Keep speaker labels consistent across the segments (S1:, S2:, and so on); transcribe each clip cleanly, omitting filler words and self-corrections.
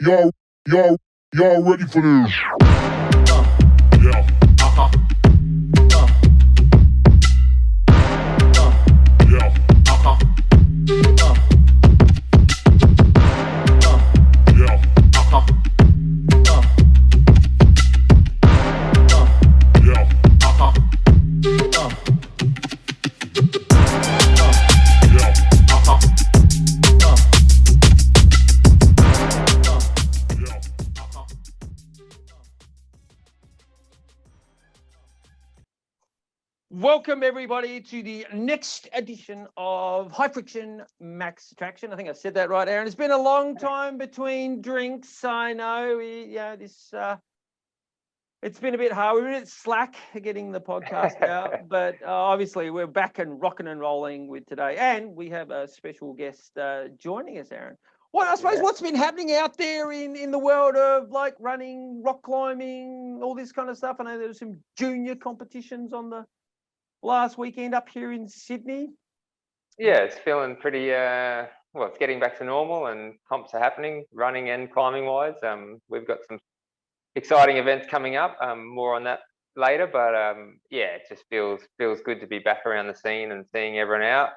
S1: Y'all, y'all, y'all ready for this? Yeah. Yeah. Yeah.
S2: Welcome everybody to the next edition of High Friction Max TraXion. I think I said that right, Aaron. It's been a long time between drinks. I know, it's been a bit hard. We're a bit slack getting the podcast out, but obviously we're back and rocking and rolling with today, and we have a special guest joining us, Aaron. Well, I suppose what's been happening out there in the world of like running, rock climbing, all this kind of stuff. I know there was some junior competitions on the last weekend up here in Sydney.
S3: Yeah, it's feeling pretty, it's getting back to normal and comps are happening, running and climbing wise. We've got some exciting events coming up, more on that later, but yeah, it just feels good to be back around the scene and seeing everyone out.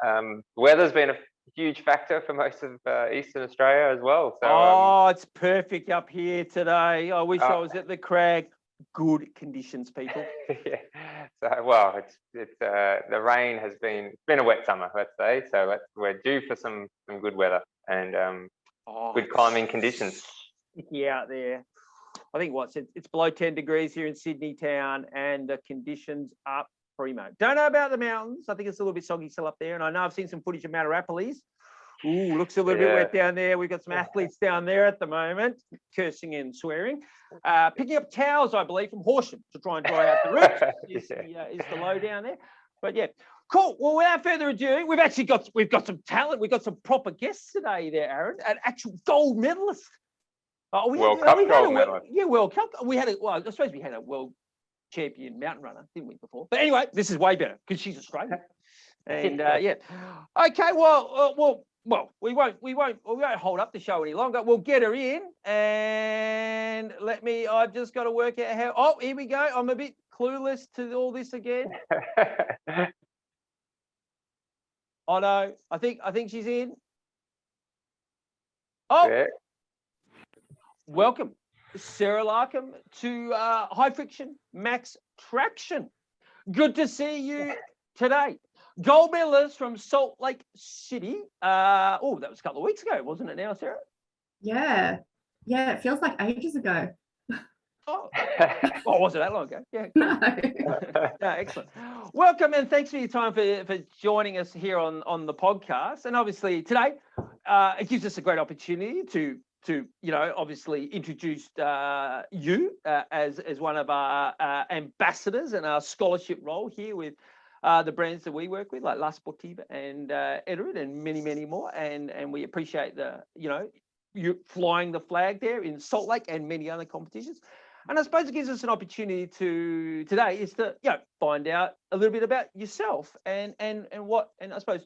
S3: Weather's been a huge factor for most of Eastern Australia as well. So,
S2: it's perfect up here today. I wish I was at the crag. Good conditions, people.
S3: Yeah. So, well, it's the rain has been, it's been a wet summer, let's say. So we're due for some good weather and good climbing conditions.
S2: Yeah, out there. I think it's below 10 degrees here in Sydney town, and the conditions are primo. Don't know about the mountains. I think it's a little bit soggy still up there, and I know I've seen some footage of Mount Arapiles. Ooh, looks a little bit wet down there. We've got some athletes down there at the moment, cursing and swearing. Picking up towels, I believe, from Horsham to try and dry out the roots is the low down there. But yeah, cool. Well, without further ado, we've got some talent. We've got some proper guests today there, Aaron, an actual gold medalist.
S3: World Cup gold medalist.
S2: Yeah, World Cup. I suppose we had a world champion mountain runner, didn't we, before? But anyway, this is way better because she's Australian. And yeah. Okay, well, we won't hold up the show any longer. We'll get her in, and I've just got to work out how. Oh, here we go. I'm a bit clueless to all this again. Oh no, I think she's in. Oh, yeah. Welcome, Sarah Larcombe, to High Friction Max TraXion. Good to see you today. Gold medalist from Salt Lake City. That was a couple of weeks ago, wasn't it now, Sarah?
S4: Yeah, it feels like ages ago.
S2: Was it that long ago? Yeah. Cool. No, excellent. Welcome, and thanks for your time for joining us here on the podcast. And obviously today, it gives us a great opportunity to obviously introduce you as one of our ambassadors in our scholarship role here with the brands that we work with, like La Sportiva and Edelrid and many, many more. And we appreciate you flying the flag there in Salt Lake and many other competitions. And I suppose it gives us an opportunity to find out a little bit about yourself and I suppose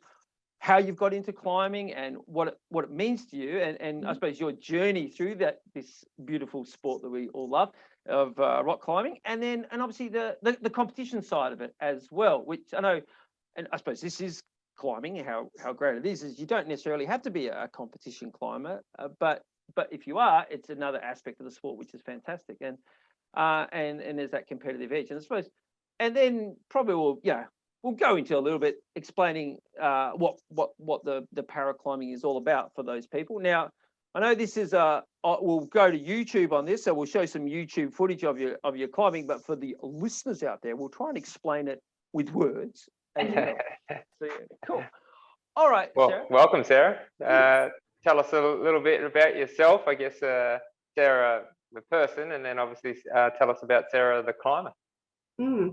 S2: how you've got into climbing and what it means to you, and I suppose your journey through this beautiful sport that we all love of rock climbing, and obviously the competition side of it as well, which I know, and I suppose this is climbing, how great it is you don't necessarily have to be a competition climber, but if you are, it's another aspect of the sport which is fantastic, and there's that competitive edge, and I suppose, and then probably we'll go into a little bit explaining what the para climbing is all about for those people. Now, I know this is we'll go to YouTube on this, so we'll show some YouTube footage of your climbing. But for the listeners out there, we'll try and explain it with words as well. So, yeah, cool. All right.
S3: Well,
S2: Sarah.
S3: Welcome, Sarah. Tell us a little bit about yourself. I guess Sarah, the person, and then obviously tell us about Sarah, the climber.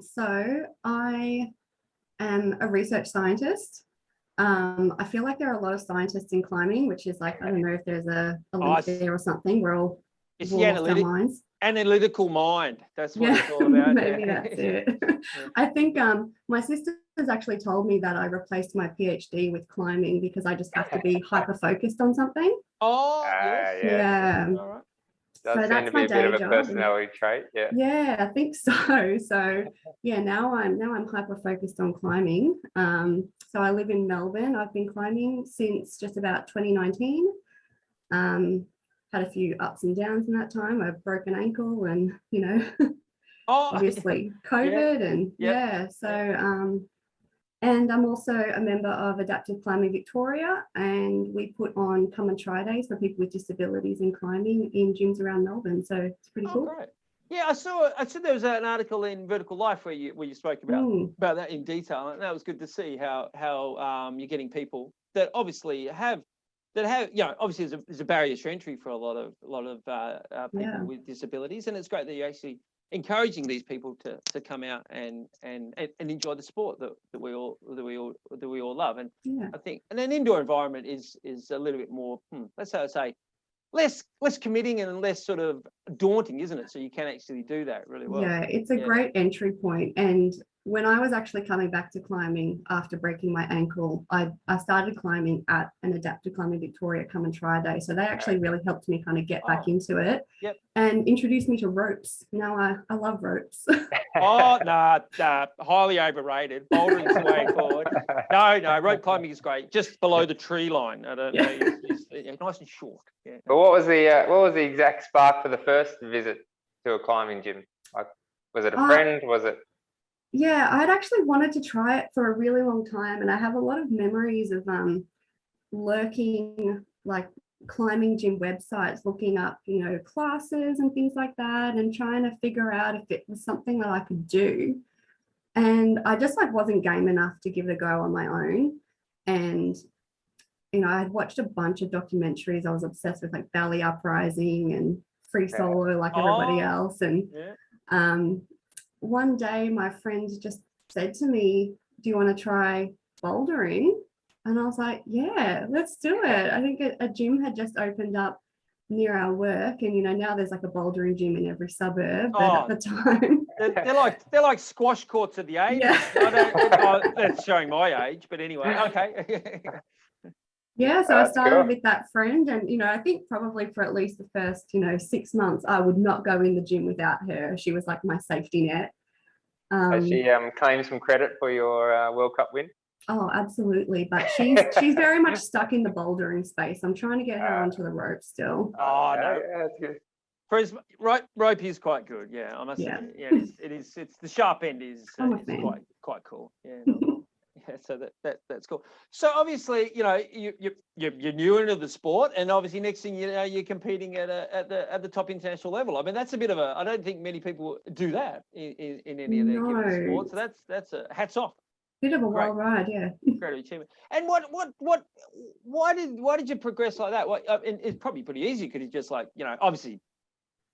S4: So I am a research scientist. I feel like there are a lot of scientists in climbing, which is like, I don't know if there's a link there or something. We're all
S2: analytical mind. That's what it's all about.
S4: Maybe that's it. I think my sister has actually told me that I replaced my PhD with climbing because I just have to be hyper focused on something.
S2: Oh, yes.
S4: Yeah.
S2: All right.
S3: Does
S4: So
S3: seem
S4: that's
S3: to
S4: my
S3: be a bit
S4: day
S3: of a
S4: job. and-
S3: personality trait. Yeah.
S4: Yeah, I think so. So yeah, now I'm hyper focused on climbing. So I live in Melbourne. I've been climbing since just about 2019. Had a few ups and downs in that time. I broke an ankle and,
S2: Oh,
S4: obviously COVID and
S2: Yep.
S4: So and I'm also a member of Adaptive Climbing Victoria, and we put on come and try days for people with disabilities in climbing in gyms around Melbourne. So it's pretty
S2: Oh,
S4: cool.
S2: great. Yeah, I saw there was an article in Vertical Life where you spoke about that in detail, and that was good to see how you're getting people that obviously have obviously there's a barrier to entry for a lot of people with disabilities, and it's great that you're actually encouraging these people to come out and enjoy the sport that we all love. And I think an indoor environment is a little bit more let's say less committing and less sort of daunting, isn't it? So you can actually do that really well.
S4: Yeah, it's a great entry point. And when I was actually coming back to climbing after breaking my ankle, I started climbing at an Adaptive Climbing Victoria come and try day. So they actually really helped me kind of get back into it and introduced me to ropes. Now I love ropes.
S2: Nah, highly overrated. Bouldering's the way forward. No, rope climbing is great. Just below the tree line. I don't know. It's nice and short. Yeah.
S3: But what was the exact spark for the first visit to a climbing gym? Like, was it a friend? Was it?
S4: Yeah, I'd actually wanted to try it for a really long time, and I have a lot of memories of lurking like climbing gym websites, looking up classes and things like that, and trying to figure out if it was something that I could do. And I just wasn't game enough to give it a go on my own. And I'd watched a bunch of documentaries. I was obsessed with like Belly Uprising and Free Solo like everybody else. And one day my friend just said to me, do you want to try bouldering? And I was like, yeah, let's do it. I think a gym had just opened up near our work, and now there's like a bouldering gym in every suburb. But at the time,
S2: they're like squash courts at the age. That's showing my age, but anyway, okay.
S4: Yeah, so I started with that friend, and I think probably for at least the first 6 months I would not go in the gym without her. She was like my safety net.
S3: Has she claimed some credit for your World Cup win?
S4: Oh, absolutely, but she's very much stuck in the bouldering space. I'm trying to get her onto the rope still.
S3: Oh no, that's good.
S2: Rope is quite good. Yeah, I must say. Yeah, it is. It's the sharp end is quite cool. Yeah. Yeah, so that's cool. So obviously, you're new into the sport, and obviously next thing you know, you're competing at the top international level. I mean, that's a bit of a. I don't think many people do that in any of their given sports. So that's a hats off.
S4: Bit of a wild ride, yeah.
S2: Great achievement. And why did you progress like that? And it's probably pretty easy. Could you just obviously.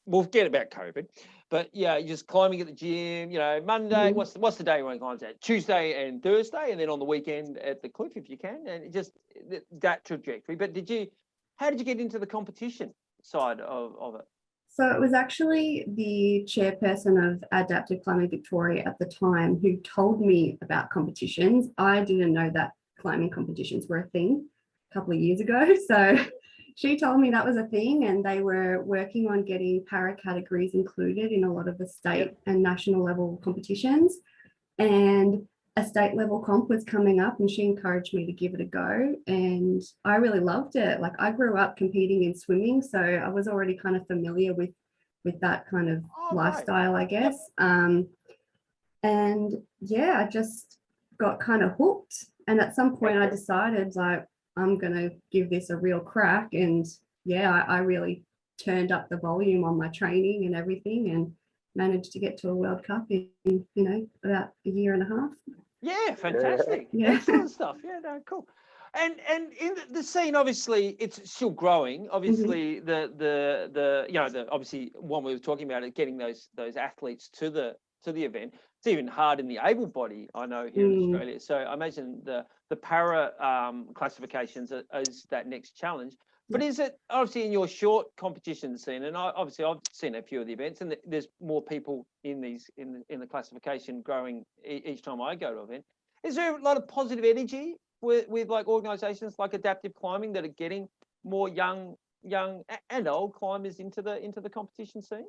S2: We'll forget about COVID, but you're just climbing at the gym, Monday, what's the day when it climbs at? Tuesday and Thursday, and then on the weekend at the cliff if you can, and just that trajectory. But how did you get into the competition side of it?
S4: So it was actually the chairperson of Adaptive Climbing Victoria at the time who told me about competitions. I didn't know that climbing competitions were a thing a couple of years ago. So she told me that was a thing, and they were working on getting para categories included in a lot of the state and national level competitions. And a state level comp was coming up, and she encouraged me to give it a go. And I really loved it. Like, I grew up competing in swimming, so I was already kind of familiar with that kind of lifestyle, I guess. And I just got kind of hooked. And at some point I decided I'm going to give this a real crack. And I really turned up the volume on my training and everything, and managed to get to a World Cup in, about a year and a half.
S2: Yeah, fantastic. Excellent stuff. Yeah, no, cool. And in the scene, obviously, it's still growing. Obviously, the obviously one we were talking about is getting those athletes to the event. It's even hard in the able body, I know, here in Australia. So I imagine the para classifications is that next challenge. But is it obviously in your short competition scene? And I've seen a few of the events, and there's more people in the classification growing each time I go to an event. Is there a lot of positive energy with like organisations like Adaptive Climbing that are getting more young young and old climbers into the competition scene?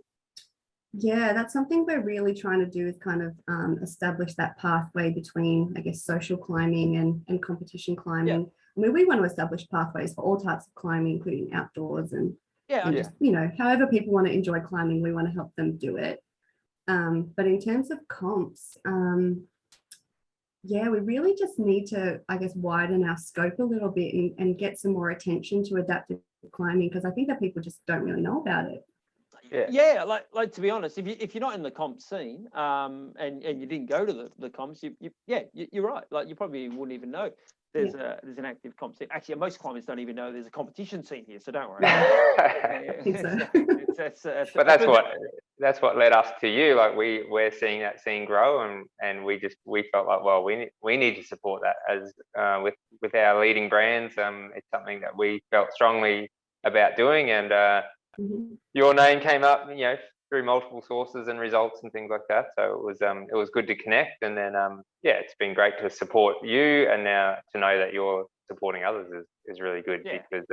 S4: Yeah, that's something we're really trying to do, is kind of establish that pathway between, I guess, social climbing and competition climbing. I mean, we want to establish pathways for all types of climbing, including outdoors and just, however people want to enjoy climbing, we want to help them do it. But in terms of comps, we really just need to, I guess, widen our scope a little bit and get some more attention to adaptive climbing, because I think that people just don't really know about it.
S2: Yeah, like to be honest, if you're not in the comp scene, and you didn't go to the comps, you're right. Like, you probably wouldn't even know there's an active comp scene. Actually, most climbers don't even know there's a competition scene here, so don't worry.
S4: I think so.
S3: But that's what led us to you. Like, we're seeing that scene grow, and we felt like, well, we need to support that as with our leading brands. It's something that we felt strongly about doing, and your name came up, through multiple sources and results and things like that. So it was good to connect, and then it's been great to support you, and now to know that you're supporting others is really good, because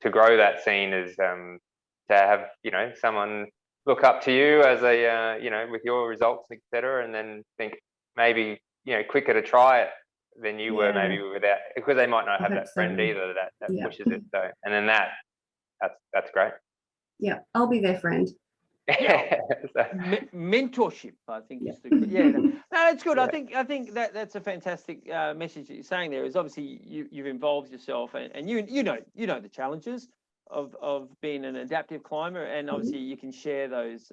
S3: to grow that scene is to have someone look up to you as a with your results, etc., and then think maybe quicker to try it than you were maybe without, because they might not have that friend either that pushes it. So, and then that's great.
S4: Yeah, I'll be their friend.
S2: Mentorship, I think. No, it's good. I think that's a fantastic message that you're saying there. Is obviously you've involved yourself, and you know the challenges of being an adaptive climber, and obviously you can share those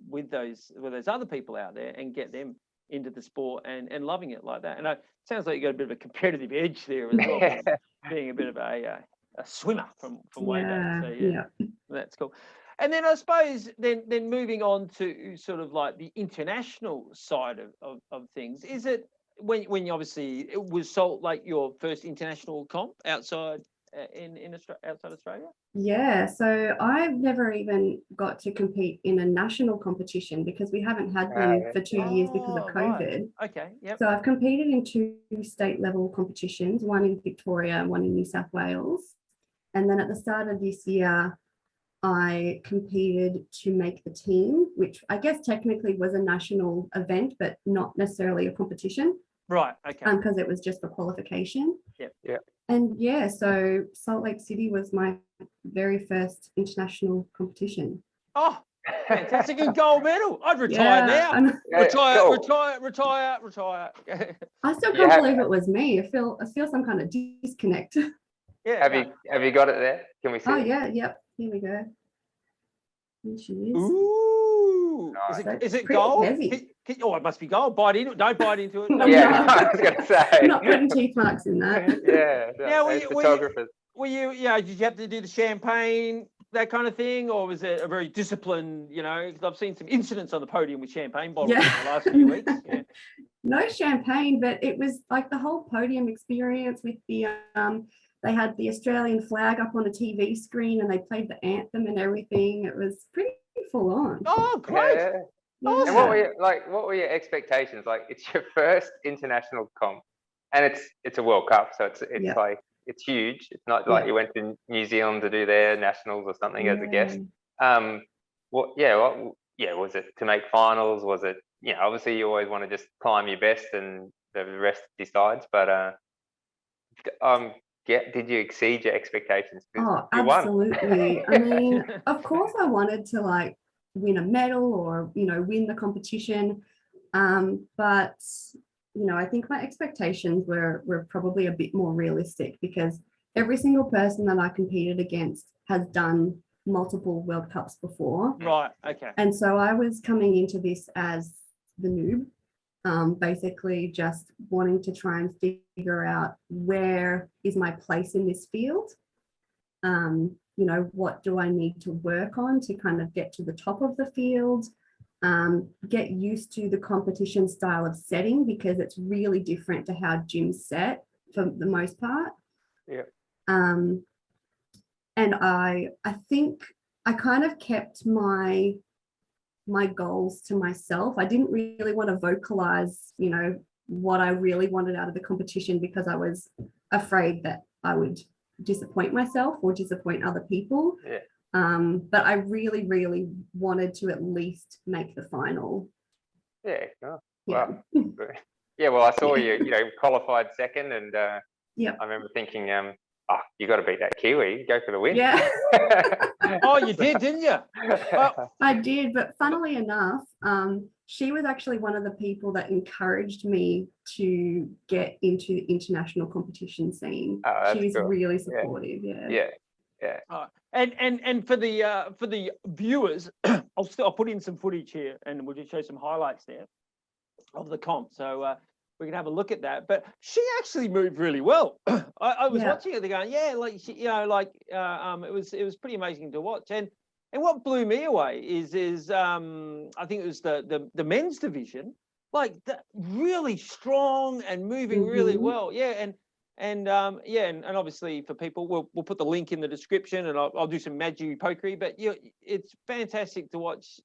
S2: with those other people out there and get them into the sport and loving it like that. And it sounds like you got a bit of a competitive edge there as well, being a bit of a swimmer from way back. So that's cool. And then I suppose then moving on to sort of like the international side of things, is it when you obviously, it was Salt Lake your first international comp outside outside Australia? Yeah,
S4: so I've never even got to compete in a national competition because we haven't had them for 2 years because of COVID.
S2: Right. Okay, yep.
S4: So I've competed in 2 state level competitions, one in Victoria and one in New South Wales. And then at the start of this year, I competed to make the team, which I guess technically was a national event, but not necessarily a competition.
S2: Right, okay.
S4: Because it was just for qualification.
S2: Yep.
S4: And so Salt Lake City was my very first international competition.
S2: Oh, fantastic. And gold medal. I'd retire now. Retire.
S4: I still can't believe it was me. I feel some kind of disconnect.
S3: Yeah. Have you got it there? Can we see?
S4: Oh, yeah. Yep. Here we go. Here she is.
S2: Ooh.
S3: Nice.
S2: Is it gold?
S4: Heavy.
S2: It must be gold. Bite into it. Don't bite into it.
S3: No, I was going to say.
S4: I'm not putting teeth marks in that.
S2: Now,
S3: photographers.
S2: Did you have to do the champagne, that kind of thing, or was it a very disciplined, because I've seen some incidents on the podium with champagne bottles in the last few weeks. Yeah.
S4: No champagne, but it was like the whole podium experience with the, they had the Australian flag up on a TV screen and they played the anthem and everything. It was pretty full on.
S2: Oh, great.
S3: Yeah.
S2: Awesome.
S3: And what were your expectations? Like, it's your first international comp, and it's a World Cup, so it's like, it's huge. It's not like you went to New Zealand to do their nationals or something as a guest. Was it to make finals? Was it, obviously you always want to just climb your best and the rest decides, but did you exceed your expectations?
S4: Oh, absolutely. I mean, of course I wanted to win a medal or, win the competition. But, I think my expectations were probably a bit more realistic because every single person that I competed against has done multiple World Cups before.
S2: Right, okay.
S4: And so I was coming into this as the noob, basically just wanting to try and figure out where is my place in this field. What do I need to work on to kind of get to the top of the field, get used to the competition style of setting because it's really different to how gyms set for the most part.
S3: Yeah.
S4: And I think I kind of kept my goals to myself. I didn't really want to vocalize, what I really wanted out of the competition because I was afraid that I would disappoint myself or disappoint other people.
S3: Yeah.
S4: But I really, really wanted to at least make the final.
S3: Yeah. Oh,
S4: Yeah.
S3: well, yeah. Well, I saw you qualified second, and
S4: Yeah.
S3: I remember thinking, oh, you got to beat that Kiwi, go for the win.
S4: Yeah.
S2: Oh, you did, didn't you?
S4: I did, but funnily enough, she was actually one of the people that encouraged me to get into the international competition scene.
S3: Oh, that's
S4: She's
S3: cool.
S4: really supportive. Yeah.
S2: And for the viewers, I'll put in some footage here, and we'll just show some highlights there of the comp, so we can have a look at that. But she actually moved really well. I was watching it, going, like she, it was pretty amazing to watch. And what blew me away is I think it was the men's division, like really strong and moving really well. Yeah, and obviously for people, we'll put the link in the description, and I'll do some Magi pokery. But it's fantastic to watch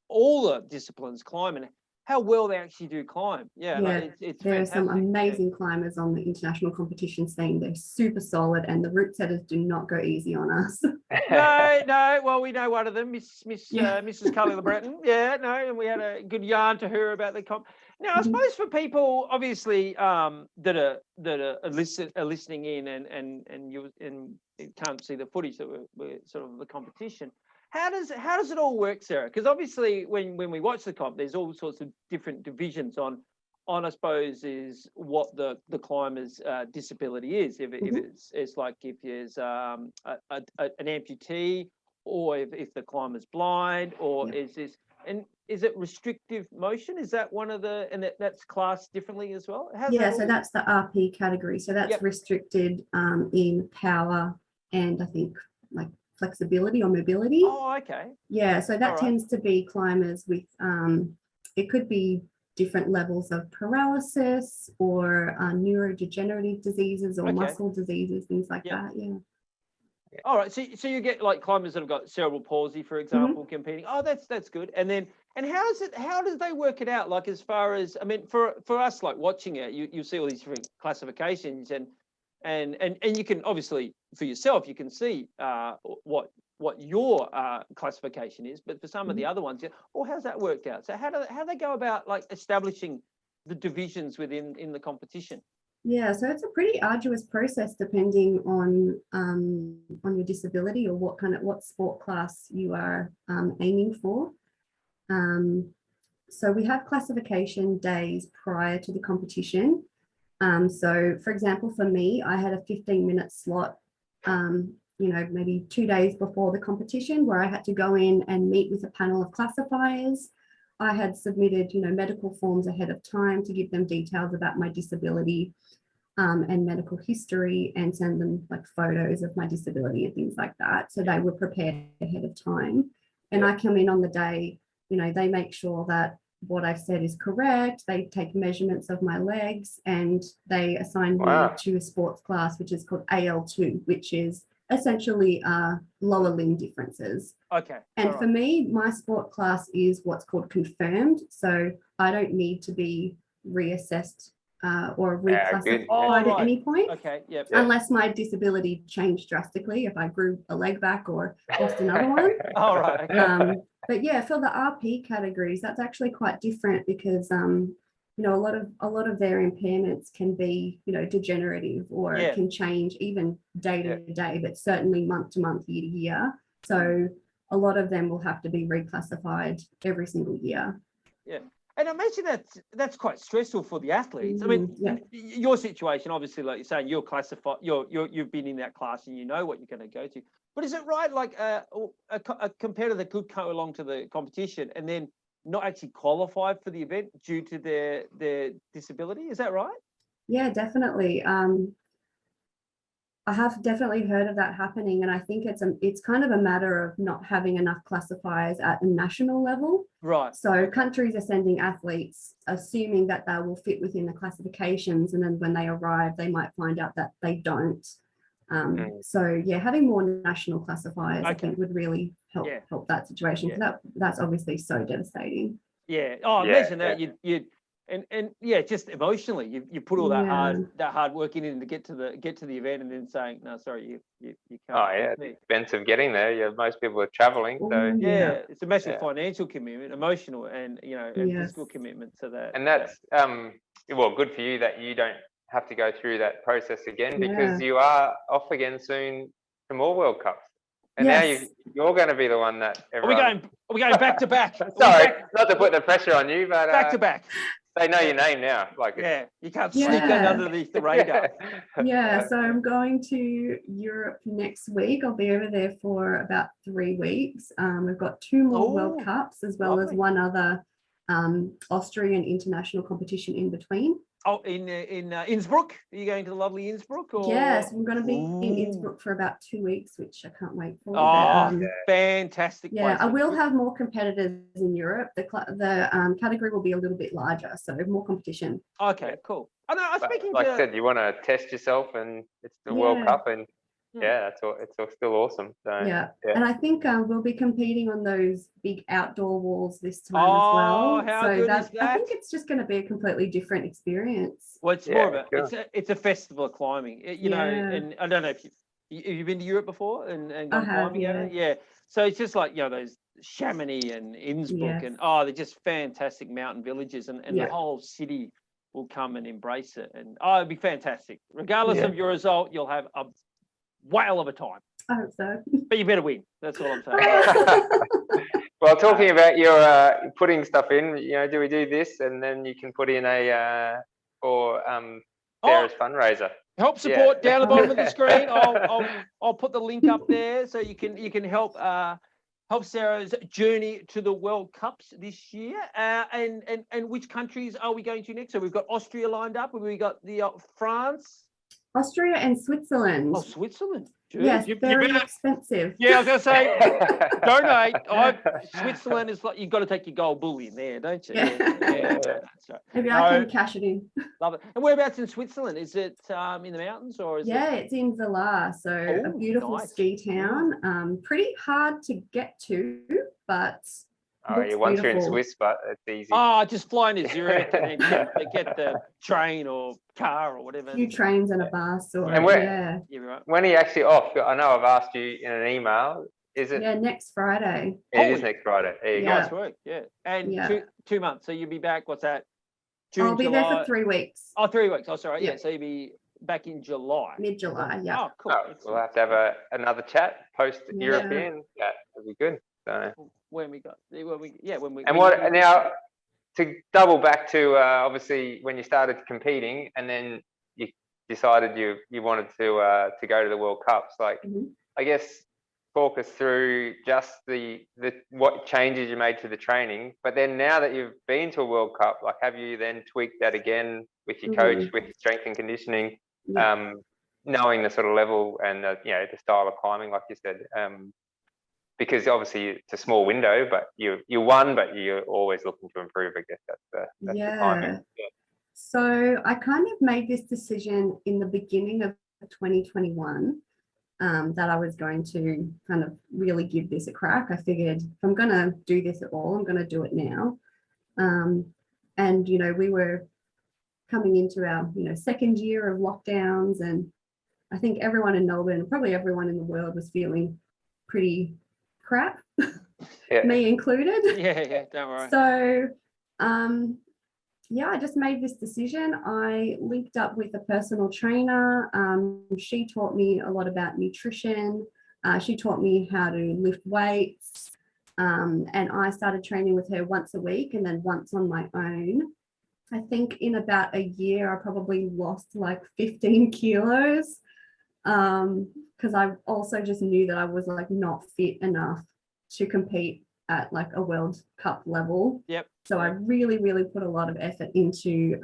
S2: all the disciplines climb and how well they actually do climb. It's
S4: there are some
S2: fantastic.
S4: amazing climbers on the international competition scene. They're super solid, and the route setters do not go easy on us.
S2: No. Well, we know one of them, Mrs. Cully LeBreton. And we had a good yarn to her about the comp. Now, I suppose for people, obviously, that are listening in and you can't see the footage that we're sort of the competition. How does it all work, Sarah? Because obviously, when we watch the comp, there's all sorts of different divisions on I suppose is what the climber's disability is. If it's like if there's an amputee, or if the climber's blind, or is it restrictive motion? Is that one of the, and that's classed differently as well?
S4: So that's the RP category. So that's restricted in power and I think like flexibility or mobility.
S2: Oh, okay.
S4: Yeah, so that tends to be climbers with, it could be different levels of paralysis or neurodegenerative diseases or muscle diseases, things like that. Yeah.
S2: All right. So you get like climbers that have got cerebral palsy, for example, competing. Oh, that's good. And how does they work it out? Like as far as, I mean, for us, like watching it, you see all these different classifications and you can obviously for yourself, you can see what your classification is, but for some of the other ones, how's that worked out? So how do they go about like establishing the divisions within the competition?
S4: Yeah, so it's a pretty arduous process depending on your disability or what sport class you are aiming for. So we have classification days prior to the competition. So for example, for me, I had a 15-minute slot, maybe 2 days before the competition where I had to go in and meet with a panel of classifiers. I had submitted, medical forms ahead of time to give them details about my disability and medical history and send them like photos of my disability and things like that. So they were prepared ahead of time. And I come in on the day, they make sure that what I've said is correct. They take measurements of my legs and they assign me to a sports class, which is called AL2, which is essentially lower limb differences.
S2: Okay.
S4: And for me, my sport class is what's called confirmed. So I don't need to be reassessed or reclassified at any point.
S2: Okay. Yep.
S4: Unless my disability changed drastically, if I grew a leg back or lost another one.
S2: All right. Okay.
S4: But yeah, for the RP categories, that's actually quite different because a lot of their impairments can be, degenerative or can change even day to day, but certainly month to month, year to year. So a lot of them will have to be reclassified every single year.
S2: Yeah. And I imagine that's quite stressful for the athletes. I mean, your situation, obviously, like you're saying, you're classified, you've been in that class and you know what you're going to go to. But is it right, like a competitor could go along to the competition and then not actually qualify for the event due to their disability? Is that right?
S4: Yeah, definitely. I have definitely heard of that happening, and I think it's kind of a matter of not having enough classifiers at a national level.
S2: Right.
S4: So countries are sending athletes assuming that they will fit within the classifications, and then when they arrive, they might find out that they don't. So yeah, having more national classifiers, I think, would really help that situation. That's obviously so devastating.
S2: Yeah. Oh, imagine that and yeah, just emotionally, you put all that
S4: Yeah.
S2: hard work in to get to the event, and then saying, no, sorry, you can't.
S3: Oh yeah,
S2: with
S3: it's
S2: me."
S3: expensive getting there. Yeah, most people are traveling, so
S4: Oh,
S2: Yeah, it's a massive
S3: Yeah.
S2: financial commitment, emotional, and and physical
S4: Yes.
S2: commitment to that.
S3: and that's well, good for you that you don't have to go through that process again, because
S4: Yeah.
S3: you are off again soon for more World Cups, and now
S4: Yes.
S3: you're going to be the one that
S2: Are we
S3: everyone.
S2: going back to back? Are we
S3: Sorry,
S2: back-
S3: not to put the pressure on you, but
S2: back to back.
S3: they know your name now. Like
S2: Yeah, you can't
S4: Yeah.
S2: sneak underneath the radar.
S4: Yeah, so I'm going to Europe next week. I'll be over there for about 3 weeks. We've got 2 more
S2: Oh,
S4: World Cups as well as
S2: lovely.
S4: one other Austrian international competition in between.
S2: Oh, in Innsbruck? Are you going to the lovely Innsbruck? Or?
S4: Yes, I'm going to be in
S2: Ooh.
S4: Innsbruck for about 2 weeks, which I can't wait for.
S2: Oh,
S4: But,
S2: fantastic!
S4: yeah,
S2: place.
S4: I will have more competitors in Europe. The category will be a little bit larger, so more competition.
S2: Okay, cool. I know. I was
S3: But
S2: speaking
S3: like
S2: to.
S3: I said, you want to test yourself, and it's the World
S4: Yeah.
S3: Cup, and
S2: Hmm.
S3: yeah, it's all still awesome. So
S4: Yeah,
S3: yeah.
S4: and I think we'll be competing on those big outdoor walls this time
S2: Oh,
S4: as well.
S2: how
S4: So
S2: good
S4: that
S2: is
S4: I think
S2: that?
S4: it's just going to be a completely different experience.
S2: Well, it's
S3: Yeah,
S2: more of a
S3: cool.
S2: it's a festival of climbing. You know,
S4: Yeah.
S2: and I don't know if you've been to Europe before and
S4: I
S2: gone
S4: have,
S2: climbing.
S4: yeah.
S2: Yeah. So it's just like those Chamonix and Innsbruck,
S4: Yes.
S2: and they're just fantastic mountain villages, and
S4: Yeah.
S2: the whole city will come and embrace it, and it'd be fantastic. Regardless
S3: Yeah.
S2: of your result, you'll have a whale of a time.
S4: I hope so.
S2: But you better win. That's all I'm saying.
S3: Well, talking about your putting stuff in, do we do this, and then you can put in a for Sarah's fundraiser.
S2: Help support down the bottom of the
S3: Yeah.
S2: screen. I'll put the link up there so you can help help Sarah's journey to the World Cups this year. And which countries are we going to next? So we've got Austria lined up. We've got the France.
S4: Austria and Switzerland.
S2: Oh, Switzerland. Jeez,
S4: Yes,
S2: you
S4: very
S2: better-
S4: expensive.
S2: Yeah, I was going to say, donate. Switzerland is like, you've got to take your gold bull in there, don't you?
S4: Yeah.
S2: That's right.
S4: Maybe I can cash it in.
S2: Love it. And whereabouts in Switzerland? Is it in the mountains or is
S4: Yeah, it's in Villar, so a
S2: Oh,
S4: beautiful
S2: nice.
S4: ski town. Pretty hard to get to, but
S3: Oh,
S4: looks
S3: once you're in
S4: beautiful.
S3: Swiss, but it's easy.
S2: just fly into Zurich and then get the train or car or whatever.
S4: A few trains and a bus, or
S3: And where-
S4: yeah,
S2: You're right.
S3: When are you actually off? I know I've asked you in an email. Is it?
S4: yeah, next Friday.
S3: It is next Friday. There you
S4: Yeah.
S2: Nice work, yeah. And
S4: Yeah.
S2: 2 months. So you'll be back, what's that? June,
S4: I'll be
S2: July?
S4: there for 3 weeks,
S2: Oh, 3 weeks. Oh, sorry. Yeah.
S4: Yeah.
S2: So you'll be back in July.
S4: mid-July. Yeah.
S2: Oh, cool.
S3: go. Oh, we'll
S2: Excellent.
S3: have to have another chat post European. Yeah, that'd be good. So.
S2: When we got, when we.
S3: And what now? To double back to obviously when you started competing, and then you decided you wanted to go to the World Cups. Like,
S4: Mhm.
S3: I guess talk us through just the what changes you made to the training. But then now that you've been to a World Cup, like, have you then tweaked that again with your coach, with strength and conditioning,
S4: Yeah.
S3: knowing the sort of level and the style of climbing, like you said. Because obviously it's a small window, but you won, but you're always looking to improve. I guess that's the timing. Yeah.
S4: So I kind of made this decision in the beginning of 2021 that I was going to kind of really give this a crack. I figured if I'm going to do this at all, I'm going to do it now. And, we were coming into our, second year of lockdowns, and I think everyone in Melbourne, probably everyone in the world, was feeling pretty crap,
S3: Yeah.
S4: me included.
S2: Yeah, don't worry.
S4: So, I just made this decision. I linked up with a personal trainer. She taught me a lot about nutrition. She taught me how to lift weights. And I started training with her once a week and then once on my own. I think in about a year, I probably lost like 15 kilos. Because I also just knew that I was like not fit enough to compete at like a World Cup level.
S2: Yep.
S4: So I really, really put a lot of effort into,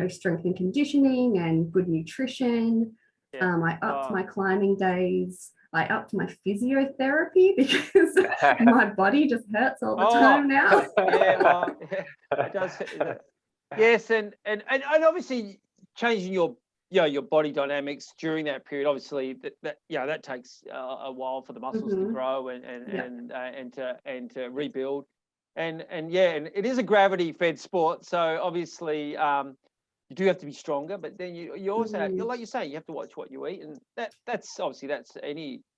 S4: strength and conditioning and good nutrition.
S2: Yeah.
S4: I upped my climbing days. I upped my physiotherapy because my body just hurts all the time now.
S2: Yeah, well, it does. Yes, and obviously changing your body dynamics during that period, obviously that takes a while for the muscles to grow and to rebuild. and it is a gravity-fed sport. So obviously, you do have to be stronger, but then you also like you say, you have to watch what you eat, and that's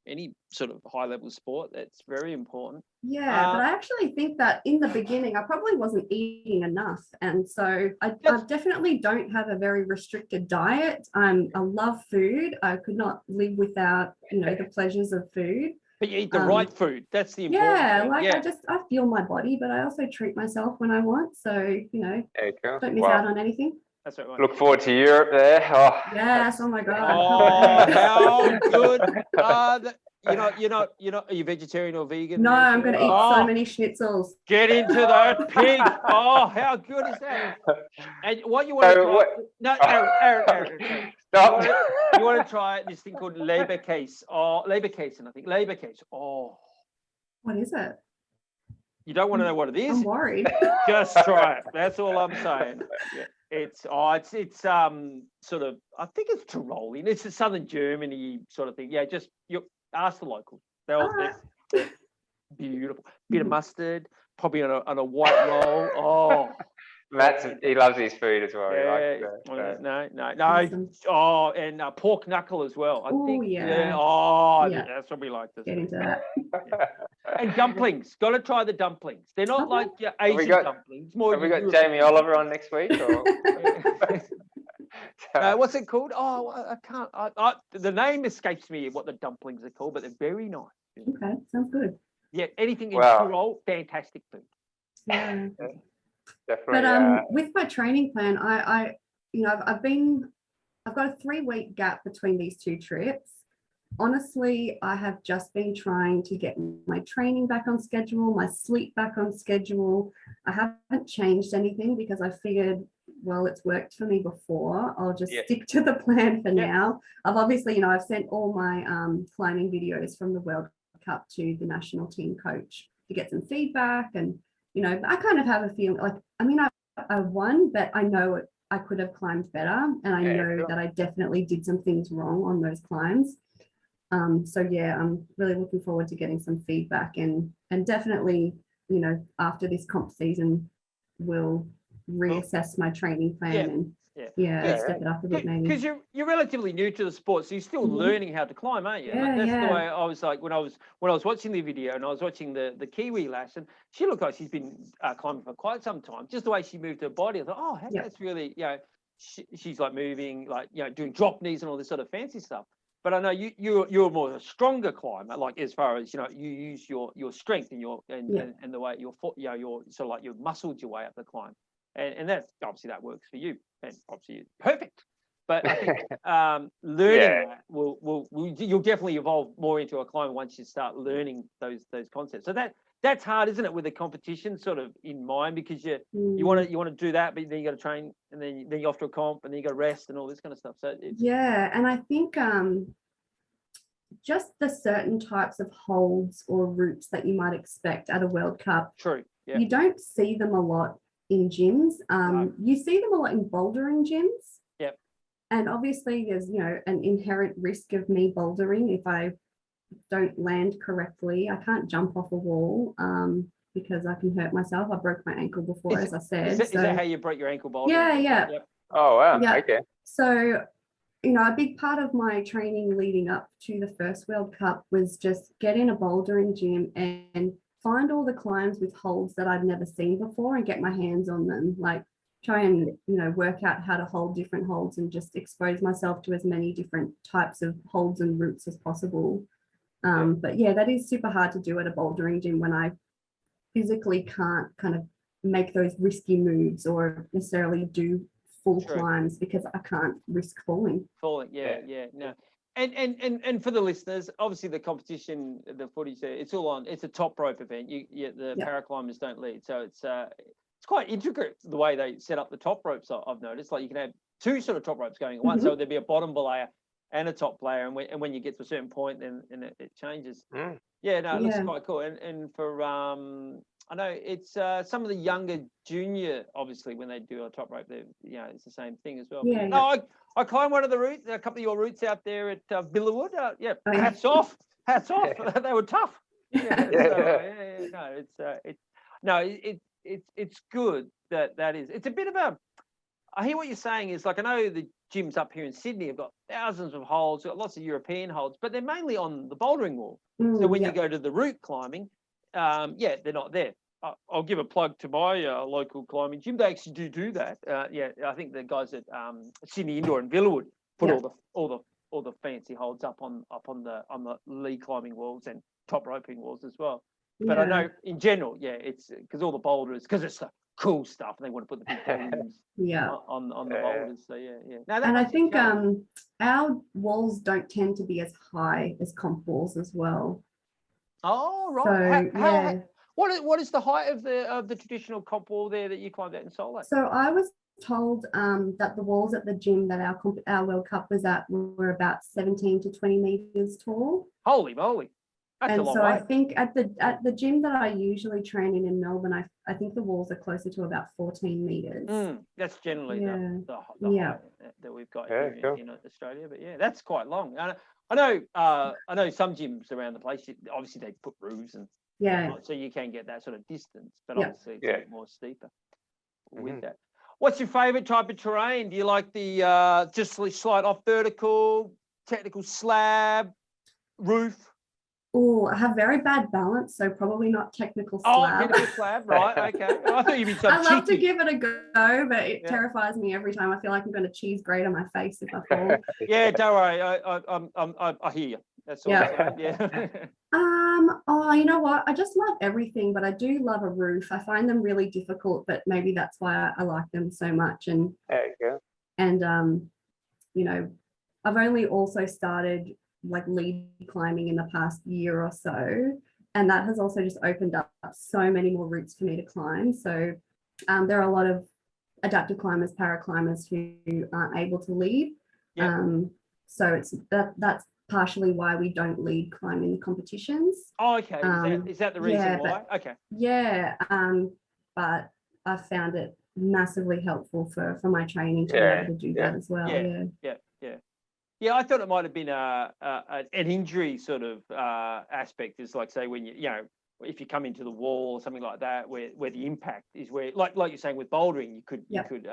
S2: any sort of high-level sport. That's very important.
S4: Yeah, but I actually think that in the beginning, I probably wasn't eating enough. And so I definitely don't have a very restricted diet. I love food. I could not live without, the pleasures of food.
S2: But you eat the right food. That's the important thing.
S4: I feel my body, but I also treat myself when I want. So, don't miss out on anything.
S2: That's right.
S3: Look forward to Europe there. Oh,
S4: yes. Oh my God.
S2: Oh, how good. Are you vegetarian or vegan?
S4: No, I'm going to eat so many schnitzels.
S2: Get into that pig. Oh, how good is that? And what you want to try? No, Aaron.
S3: Stop.
S2: You want to try this thing called Leberkäse. Oh, Leberkäse, I think. Leberkäse. Oh.
S4: What is it?
S2: You don't want to know what it is?
S4: I'm worried.
S2: Just try it. That's all I'm saying. Yeah. It's sort of, I think it's Tyrolean. It's a southern Germany sort of thing. Yeah, just you ask the locals. They're beautiful. Bit of mustard, probably on a white roll. Oh,
S3: He loves his food as well.
S2: Yeah. No.
S4: Awesome.
S2: Oh, and pork knuckle as well. I think.
S4: Yeah.
S2: Oh, yeah. That's what we like to
S4: Get
S2: see.
S4: into that.
S2: And dumplings. Got to try the dumplings. They're not like your Asian dumplings. More.
S3: Have we got Jamie Oliver on next week? Or?
S2: No, what's it called? Oh, I can't. The name escapes me what the dumplings are called, but they're very nice.
S4: Okay, sounds good.
S2: Yeah, anything in Tyrol, fantastic food.
S4: Yeah.
S3: Definitely.
S4: But with my training plan, I've got a 3-week gap between these 2 trips. Honestly, I have just been trying to get my training back on schedule, my sleep back on schedule. I haven't changed anything because I figured, well, it's worked for me before. I'll just stick to the plan for now. I've obviously, I've sent all my climbing videos from the World Cup to the national team coach to get some feedback. And, I kind of have a feeling like, I won, but I know I could have climbed better. And I know that I definitely did some things wrong on those climbs. So yeah, I'm really looking forward to getting some feedback and definitely, after this comp season, we'll reassess my training plan and step it up a bit maybe.
S2: Because you're relatively new to the sport, so you're still learning how to climb, aren't you? That's the way I was like when I was watching the video and I was watching the Kiwi lass, and she looked like she's been climbing for quite some time. Just the way she moved her body, I thought, that's really, she's like moving, like doing drop knees and all this sort of fancy stuff. But I know you're more a stronger climber, like as far as you use your strength and and the way your foot, your sort of like you've muscled your way up the climb, and that's obviously that works for you, and obviously it's perfect. But I think learning that you'll definitely evolve more into a climber once you start learning those concepts. So that's hard, isn't it, with the competition sort of in mind, because you want to do that, but then you got to train, and then you're off to a comp, and then you got to rest and all this kind of stuff. So
S4: and I think just the certain types of holds or routes that you might expect at a World Cup.
S2: True. Yeah.
S4: You don't see them a lot in gyms. You see them a lot in bouldering gyms.
S2: Yep.
S4: And obviously there's, an inherent risk of me bouldering if I don't land correctly. I can't jump off a wall because I can hurt myself. I broke my ankle before, as I said.
S2: Is that how you broke your ankle bouldering?
S4: Yeah.
S2: Yep.
S3: Oh, wow.
S4: Yeah.
S3: Okay.
S4: So, a big part of my training leading up to the first World Cup was just get in a bouldering gym and find all the climbs with holds that I'd never seen before and get my hands on them. Like try and, work out how to hold different holds and just expose myself to as many different types of holds and routes as possible. But yeah, that is super hard to do at a bouldering gym when I physically can't kind of make those risky moves or necessarily do full climbs because I can't risk falling.
S2: No. And for the listeners, obviously the competition, the footage, it's a top rope event. The paraclimbers don't lead, so it's quite intricate the way they set up the top ropes. I've noticed, like you can have two sort of top ropes going at once, so there'd be a bottom belayer and a top layer, and when you get to a certain point, then it changes. It looks quite cool. And for I know it's some of the younger junior, obviously when they do a top rope, it's the same thing as well. I climbed one of the routes, a couple of your routes out there at Billerwood. Hats off. They were tough. no, it's good that is. It's a bit of a. I hear what you're saying is like I know the gyms up here in Sydney have got thousands of holds, got lots of European holds, but they're mainly on the bouldering wall. So when you go to the route climbing, they're not there. I'll give a plug to my local climbing gym. They actually do that. I think the guys at Sydney Indoor and Villawood put all the fancy holds up on the lead climbing walls and top roping walls as well. But I know in general, it's because all the boulders, because it's the cool stuff, and they want to put the big volumes on the boulders. So No,
S4: and I think our walls don't tend to be as high as comp walls as well.
S2: Oh right.
S4: So,
S2: what is the height of the traditional comp wall there that you climbed out in Solo?
S4: So I was told that the walls at the gym that our World Cup was at were about 17 to 20 meters tall.
S2: Holy moly. That's a long way.
S4: I think at the gym that I usually train in Melbourne, I think the walls are closer to about 14 meters.
S2: That's generally the height that we've got here in Australia. But that's quite long. I know some gyms around the place, obviously they put roofs and so you can get that sort of distance, but obviously it's a bit more steeper with that. What's your favorite type of terrain? Do you like the just slight off vertical, technical slab, roof?
S4: Oh, I have very bad balance, so probably not technical slab.
S2: Oh, technical slab, right? Okay. I thought you'd be some
S4: I love to give it a go, but it terrifies me every time. I feel like I'm going to cheese grate on my face if I fall.
S2: Yeah, don't worry. I hear you. That's all. Yeah.
S4: You know what? I just love everything, but I do love a roof. I find them really difficult, but maybe that's why I like them so much. And
S3: there you go.
S4: And I've only also started like lead climbing in the past year or so, and that has also just opened up so many more routes for me to climb. So there are a lot of adaptive climbers, para climbers who aren't able to lead. So it's that's partially why we don't lead climb in the competitions.
S2: Oh, okay. Is that the reason why? Okay.
S4: Yeah. But I found it massively helpful for my training to be able to do that as well.
S2: Yeah, I thought it might have been an injury sort of aspect. Is like say when if you come into the wall or something like that, where the impact is where like you're saying with bouldering, you could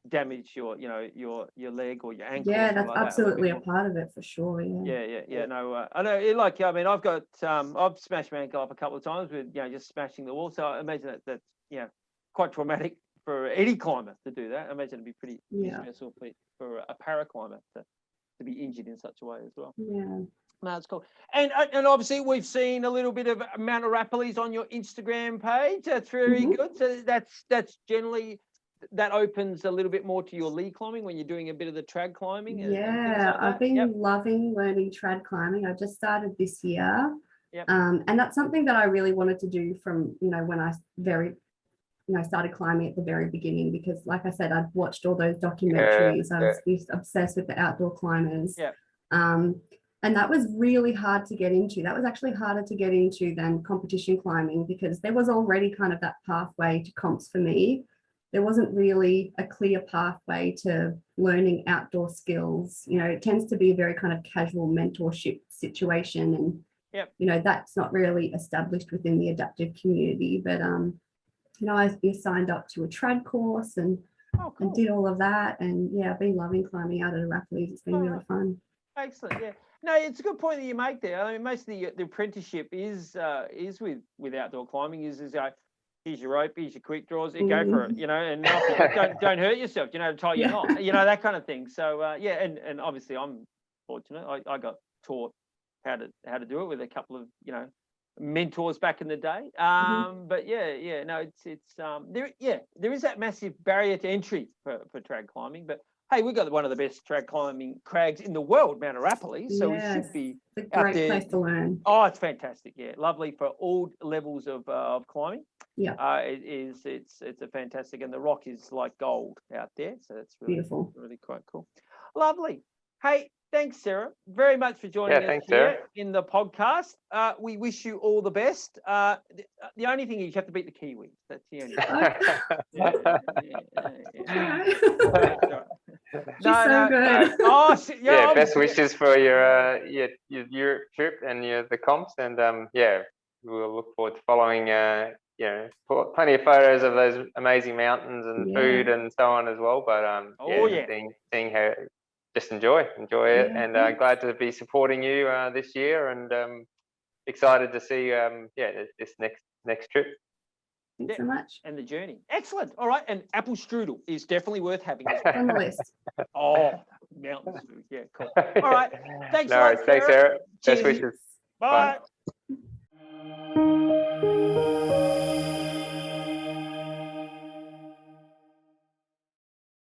S2: damage your your leg or your ankle.
S4: Yeah, that's absolutely a part of it for sure.
S2: Yeah. No, I know. I've got I've smashed my ankle up a couple of times with just smashing the wall. So I imagine that's quite traumatic for any climber to do that. I imagine it'd be pretty stressful for a para climber to be injured in such a way as well.
S4: Yeah.
S2: No, that's cool. And obviously we've seen a little bit of Mount Arapiles on your Instagram page. That's very good. So that's generally that opens a little bit more to your lead climbing when you're doing a bit of the trad climbing.
S4: I've been loving learning trad climbing. I just started this year. And that's something that I really wanted to do from when I started climbing at the very beginning, because like I said, I'd watched all those documentaries. I was obsessed with the outdoor climbers. And that was really hard to get into. That was actually harder to get into than competition climbing, because there was already kind of that pathway to comps for me. There wasn't really a clear pathway to learning outdoor skills. It tends to be a very kind of casual mentorship situation, and that's not really established within the adaptive community. But I signed up to a trad course and did all of that, and I've been loving climbing out at Arapiles. It's been really fun.
S2: Excellent. Yeah. No, it's a good point that you make there. I mean, most of the apprenticeship is with outdoor climbing. Here's your rope, here's your quick draws, go for it, and don't hurt yourself, tie your knot, that kind of thing. So and obviously I'm fortunate. I got taught how to do it with a couple of mentors back in the day. But there is that massive barrier to entry for trad climbing. But hey, we've got one of the best trad climbing crags in the world, Mount Arapiles. So we should be
S4: it's a great place to learn.
S2: Oh, it's fantastic. Yeah, lovely for all levels of climbing. It's a fantastic, and the rock is like gold out there. So it's really beautiful, really quite cool. Lovely. Hey, thanks, Sarah, very much for joining us here in the podcast. We wish you all the best. The only thing is you have to beat the Kiwis. That's the only thing.
S4: So good.
S2: Oh,
S3: best wishes for your Europe trip and the comps, and we'll look forward to following you know, plenty of photos of those amazing mountains and
S4: Yeah.
S3: food and so on as well. But seeing how, just enjoy it,
S4: Yeah,
S3: and
S4: thanks.
S3: glad to be supporting you this year, and excited to see this next trip.
S4: Thanks so much.
S2: And the journey. Excellent. All right. And apple strudel is definitely worth having.
S4: It's on the list.
S2: Oh, mountains food. Yeah, cool. All right. Thanks a
S3: No
S2: lot,
S3: worries. Thanks, Sarah. Best
S2: Cheers.
S3: wishes.
S2: Bye.
S3: Bye.